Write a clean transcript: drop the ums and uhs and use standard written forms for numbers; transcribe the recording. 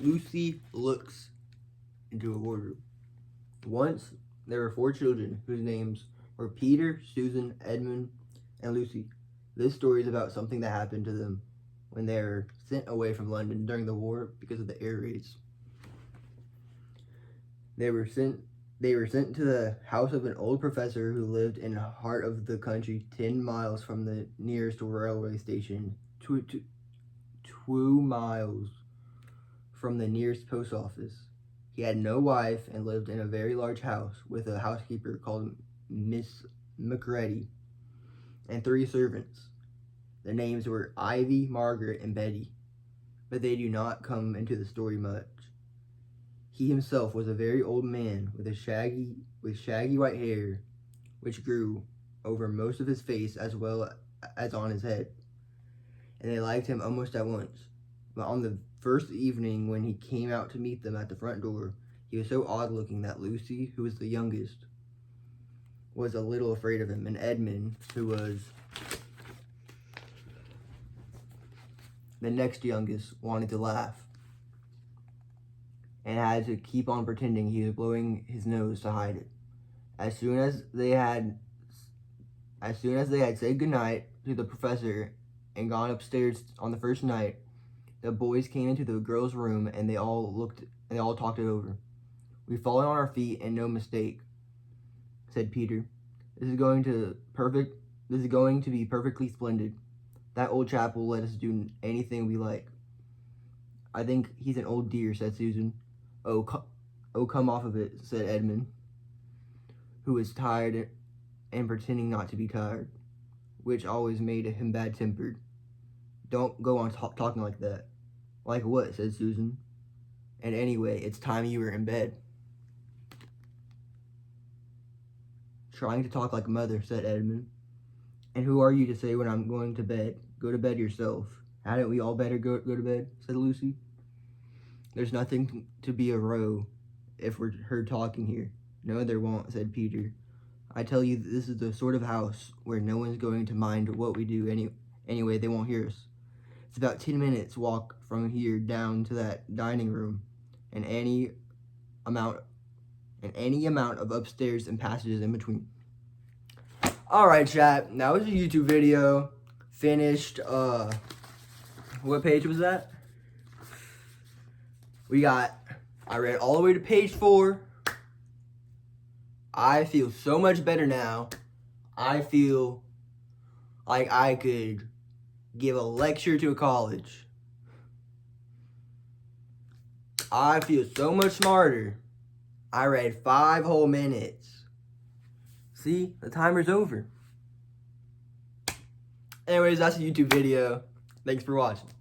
Lucy looks into a wardrobe. Once there were 4 children whose names were Peter, Susan, Edmund, and Lucy. This story is about something that happened to them when they were sent away from London during the war because of the air raids. They were sent to the house of an old professor who lived in the heart of the country, 10 miles from the nearest railway station, 2 miles from the nearest post office. He had no wife and lived in a very large house with a housekeeper called Miss McReady and 3 servants. Their names were Ivy, Margaret, and Betty, but they do not come into the story much. He himself was a very old man with shaggy white hair, which grew over most of his face as well as on his head, and they liked him almost at once. But on the first evening when he came out to meet them at the front door, he was so odd-looking that Lucy, who was the youngest, was a little afraid of him, and Edmund, who was the next youngest, wanted to laugh and had to keep on pretending he was blowing his nose to hide it. As soon as they had said goodnight to the professor and gone upstairs on the first night, the boys came into the girls' room and they all talked it over. "We've fallen on our feet and no mistake," said Peter. This is going to be perfectly splendid. That old chap will let us do anything we like." "I think he's an old dear," said Susan. Oh, come off of it," said Edmund, who was tired and pretending not to be tired, which always made him bad-tempered. "Don't go on talking like that." "Like what?" said Susan. "And anyway, it's time you were in bed." "Trying to talk like mother," said Edmund. "And who are you to say when I'm going to bed? Go to bed yourself." "Hadn't we all better go to bed?" said Lucy. "There's nothing to be a row if we're heard talking here." "No, there won't," said Peter. "I tell you, this is the sort of house where no one's going to mind what we do anyway. They won't hear us. It's about 10 minutes walk from here down to that dining room, and any amount of upstairs and passages in between." Alright, chat, that was a YouTube video. Finished, what page was that? I read all the way to page 4. I feel so much better now. I feel like I could give a lecture to a college. I feel so much smarter. I read 5 whole minutes. See, the timer's over. Anyways, that's a YouTube video. Thanks for watching.